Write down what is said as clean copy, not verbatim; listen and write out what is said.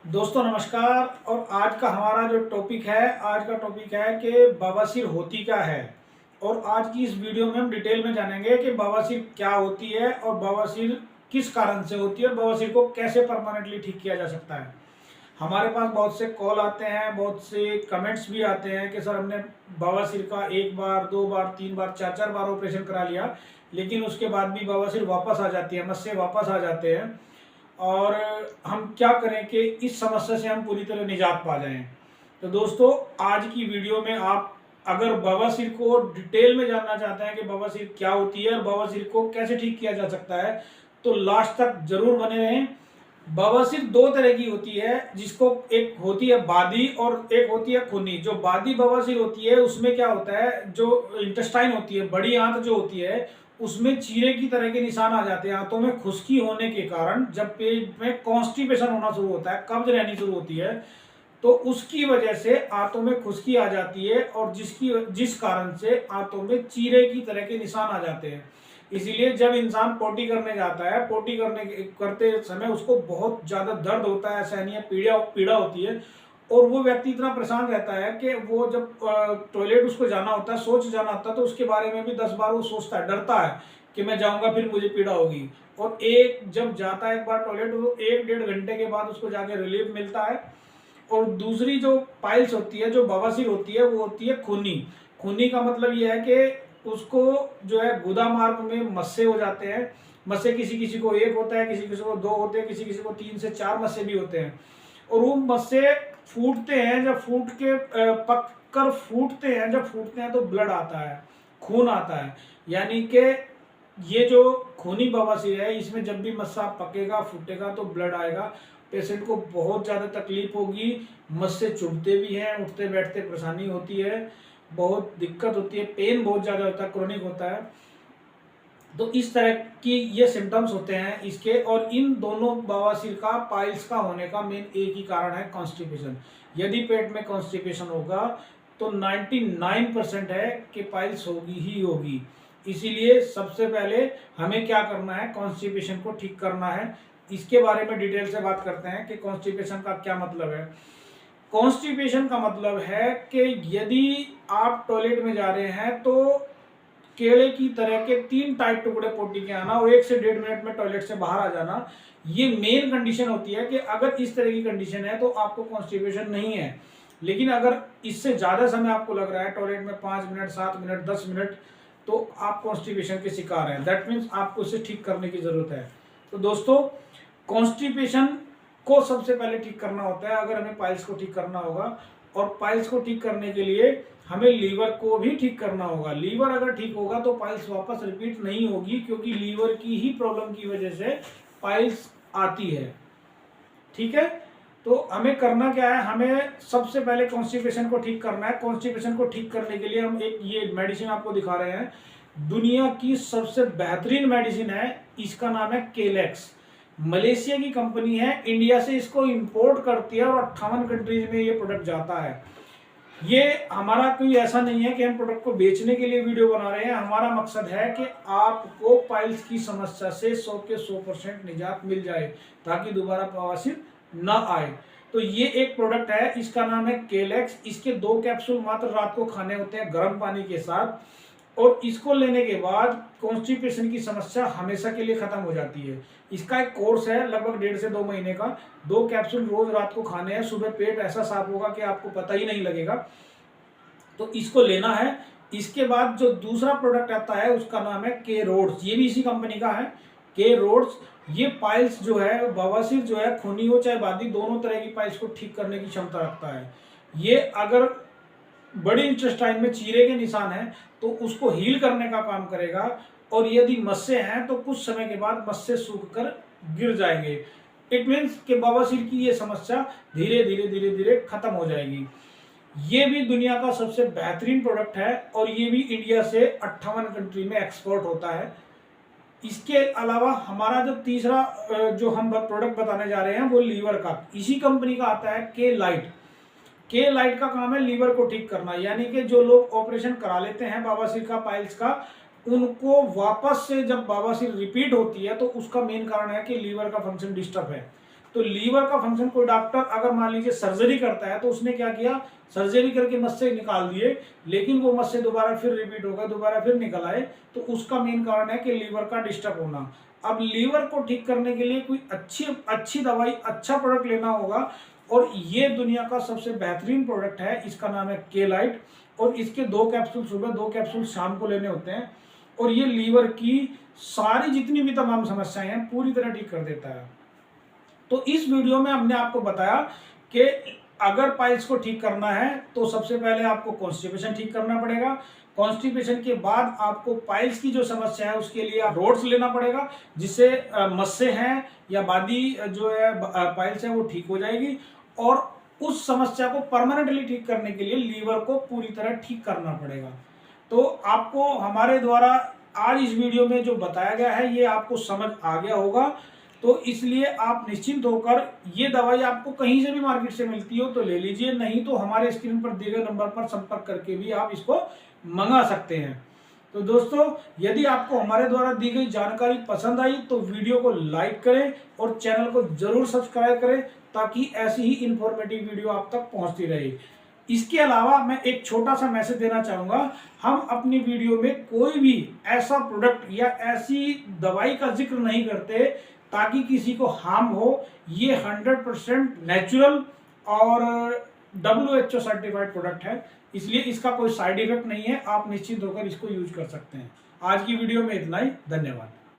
दोस्तों नमस्कार। और आज का हमारा जो टॉपिक है, आज का टॉपिक है कि बवासीर होती क्या है। और आज की इस वीडियो में हम डिटेल में जानेंगे कि बवासीर क्या होती है और बवासीर किस कारण से होती है और बवासीर को कैसे परमानेंटली ठीक किया जा सकता है। हमारे पास बहुत से कॉल आते हैं, बहुत से कमेंट्स भी आते हैं कि सर हमने बवासीर का एक बार, दो बार, तीन बार, चार चार बार ऑपरेशन करा लिया, लेकिन उसके बाद भी बवासीर वापस आ जाती है, मस्से वापस आ जाते हैं। और हम क्या करें कि इस समस्या से हम पूरी तरह निजात पा जाएं। तो दोस्तों, आज की वीडियो में आप अगर बवासीर को डिटेल में जानना चाहते हैं कि बवासीर क्या होती है और बवासीर को कैसे ठीक किया जा सकता है, तो लास्ट तक जरूर बने रहें। बवासीर दो तरह की होती है, जिसको एक होती है बादी और एक होती है खूनी। जो बादी बवासीर होती है उसमें क्या होता है, जो इंटेस्टाइन होती है, बड़ी आंत जो होती है, उसमें चीरे की तरह के निशान आ जाते हैं। आंतों में खुश्की होने के कारण जब पेट में कॉन्स्टिपेशन होना शुरू होता है, कब्ज रहनी शुरू होती है, तो उसकी वजह से आंतों में खुश्की आ जाती है और जिस कारण से आंतों में चीरे की तरह के निशान आ जाते हैं। इसीलिए जब इंसान पोटी करने जाता है, करते समय उसको बहुत ज्यादा दर्द होता है, असहनीय पीड़ा पीड़ा होती है। और वो व्यक्ति इतना परेशान रहता है कि वो जब टॉयलेट उसको जाना होता है, सोच जाना होता है, तो उसके बारे में भी 10 बार वो सोचता है, डरता है कि मैं जाऊंगा फिर मुझे पीड़ा होगी। और एक जब जाता है एक बार टॉयलेट, तो 1-1.5 घंटे के बाद उसको जाके रिलीफ मिलता है। और दूसरी जो पाइल्स होती है, जो बवासीर होती है, वो होती है खूनी। खूनी का मतलब ये है कि उसको जो है गुदा मार्ग में मस्से हो जाते हैं। मस्से किसी किसी को एक होता है, किसी किसी को दो होते हैं, किसी किसी को 3 से 4 मस्से भी होते हैं। और वो मस्से फूटते हैं, जब पक कर फूटते हैं, जब फूटते हैं तो ब्लड आता है, खून आता है। यानी कि ये जो खूनी बवासीर है, इसमें जब भी मस्सा पकेगा, फूटेगा तो ब्लड आएगा। पेशेंट को बहुत ज़्यादा तकलीफ होगी, मस्से चुभते भी हैं, उठते बैठते परेशानी होती है, बहुत दिक्कत होती है, पेन बहुत ज़्यादा होता है, क्रोनिक होता है। तो इस तरह की ये सिम्टम्स होते हैं इसके। और इन दोनों बवासीर का, पाइल्स का होने का मेन एक ही कारण है, कॉन्स्टिपेशन। यदि पेट में कॉन्स्टिपेशन होगा तो 99% है कि पाइल्स होगी ही होगी। इसीलिए सबसे पहले हमें क्या करना है, कॉन्स्टिपेशन को ठीक करना है। इसके बारे में डिटेल से बात करते हैं कि कॉन्स्टिपेशन का क्या मतलब है। कॉन्स्टिपेशन का मतलब है कि यदि आप टॉयलेट में जा रहे हैं तो केले की तरह के 3 टाइट टुकड़े पोटी के आना और 1 से 1.5 मिनट में टॉयलेट से बाहर आ जाना, ये मेन कंडीशन होती है। कि अगर इस तरह की कंडीशन है तो आपको कॉन्स्टिपेशन नहीं है। लेकिन अगर इससे ज्यादा समय आपको लग रहा है टॉयलेट में, 5 मिनट, 7 मिनट, 10 मिनट, तो आप कॉन्स्टिपेशन के शिकार हैं। दैट मीन्स आपको इसे ठीक करने की जरूरत है। तो दोस्तों, कॉन्स्टिपेशन को सबसे पहले ठीक करना होता है अगर हमें पाइल्स को ठीक करना होगा। और पाइल्स को ठीक करने के लिए हमें लीवर को भी ठीक करना होगा। लीवर अगर ठीक होगा तो पाइल्स वापस रिपीट नहीं होगी, क्योंकि लीवर की ही प्रॉब्लम की वजह से पाइल्स आती है। ठीक है, तो हमें करना क्या है, हमें सबसे पहले कॉन्स्टिपेशन को ठीक करना है। कॉन्स्टिपेशन को ठीक करने के लिए हम एक ये मेडिसिन आपको दिखा रहे हैं, दुनिया की सबसे बेहतरीन मेडिसिन है। इसका नाम है केलेक्स। मलेशिया की कंपनी है, इंडिया से इसको इंपोर्ट करती है और 58 कंट्रीज में ये प्रोडक्ट जाता है। ये हमारा कोई ऐसा नहीं है कि हम प्रोडक्ट को बेचने के लिए वीडियो बना रहे हैं। हमारा मकसद है कि आपको पाइल्स की समस्या से 100 के 100% निजात मिल जाए, ताकि दोबारा बवासीर ना आए। तो ये एक प्रोडक्ट है, इसका नाम है केलेक्स। इसके 2 कैप्सूल मात्र रात को खाने होते हैं गर्म पानी के साथ। और इसको लेने के बाद कॉन्स्टिपेशन की समस्या हमेशा के लिए खत्म हो जाती है। इसका एक कोर्स है लगभग 1.5 से 2 महीने का। 2 कैप्सूल रोज रात को खाने हैं, सुबह पेट ऐसा साफ होगा कि आपको पता ही नहीं लगेगा। तो इसको लेना है। इसके बाद जो दूसरा प्रोडक्ट आता है उसका नाम है के रोड्स, ये भी इसी कंपनी का है, के रोड्स। ये पाइल्स जो है, बवासीर जो है, खूनी हो चाहे बादी, दोनों तरह की पाइल्स को ठीक करने की क्षमता रखता है। ये अगर बड़ी इंटेस्टाइन में चीरे के निशान हैं तो उसको हील करने का काम करेगा। और यदि मस्से हैं तो कुछ समय के बाद मस्से सूख कर गिर जाएंगे। इट मीन्स कि बवासीर की ये समस्या धीरे धीरे धीरे धीरे खत्म हो जाएगी। ये भी दुनिया का सबसे बेहतरीन प्रोडक्ट है और ये भी इंडिया से 58 कंट्री में एक्सपोर्ट होता है। इसके अलावा हमारा जो तीसरा जो हम प्रोडक्ट बताने जा रहे हैं वो लीवर का, इसी कंपनी का आता है के लाइट। के लाइट का काम है लीवर को ठीक करना। यानी कि जो लोग ऑपरेशन करा लेते हैं बवासीर का, पाइल्स का, उनको वापस से जब बवासीर रिपीट होती है तो उसका मेन कारण है कि लीवर का फंक्शन डिस्टर्ब है। तो लीवर का फंक्शन, कोई डॉक्टर अगर मान लीजिए सर्जरी करता है तो उसने क्या किया, सर्जरी करके मस्से निकाल दिए, लेकिन वो मस्से दोबारा फिर रिपीट होगा, दोबारा फिर निकल आए, तो उसका मेन कारण है कि लीवर का डिस्टर्ब होना। अब लीवर को ठीक करने के लिए कोई अच्छी दवाई, अच्छा प्रोडक्ट लेना होगा, और ये दुनिया का सबसे बेहतरीन प्रोडक्ट है, इसका नाम है केलाइट, और इसके 2 कैप्सूल सुबह, 2 कैप्सूल शाम को लेने होते हैं, और ये लीवर की सारी जितनी भी तमाम समस्याएं हैं पूरी तरह ठीक कर देता है। तो इस वीडियो में हमने आपको बताया कि अगर पाइल्स को ठीक करना है तो सबसे पहले आपको कॉन्स्टिपेशन ठीक करना पड़ेगा। कॉन्स्टिपेशन के बाद आपको पाइल्स की जो समस्या है उसके लिए रोड्स लेना पड़ेगा, जिससे मस्से हैं या बादी जो है पाइल्स है वो ठीक हो जाएगी। और उस समस्या को परमानेंटली ठीक करने के लिए लीवर को पूरी तरह ठीक करना पड़ेगा। तो आपको हमारे द्वारा आज इस वीडियो में जो बताया गया है ये आपको समझ आ गया होगा, तो इसलिए आप निश्चिंत होकर, ये दवाई आपको कहीं से भी मार्केट से मिलती हो तो ले लीजिए, नहीं तो हमारे स्क्रीन पर दिए गए नंबर पर संपर्क करके भी आप इसको मंगा सकते हैं। तो दोस्तों, यदि आपको हमारे द्वारा दी गई जानकारी पसंद आई तो वीडियो को लाइक करें और चैनल को जरूर सब्सक्राइब करें, ताकि ऐसी ही इंफॉर्मेटिव वीडियो आप तक पहुंचती रहे। इसके अलावा मैं एक छोटा सा मैसेज देना चाहूंगा, हम अपनी वीडियो में कोई भी ऐसा प्रोडक्ट या ऐसी दवाई का जिक्र नहीं करते ताकि किसी को हार्म हो। ये 100% नेचुरल और WHO सर्टिफाइड प्रोडक्ट है, इसलिए इसका कोई साइड इफेक्ट नहीं है, आप निश्चित होकर इसको यूज कर सकते हैं। आज की वीडियो में इतना ही, धन्यवाद।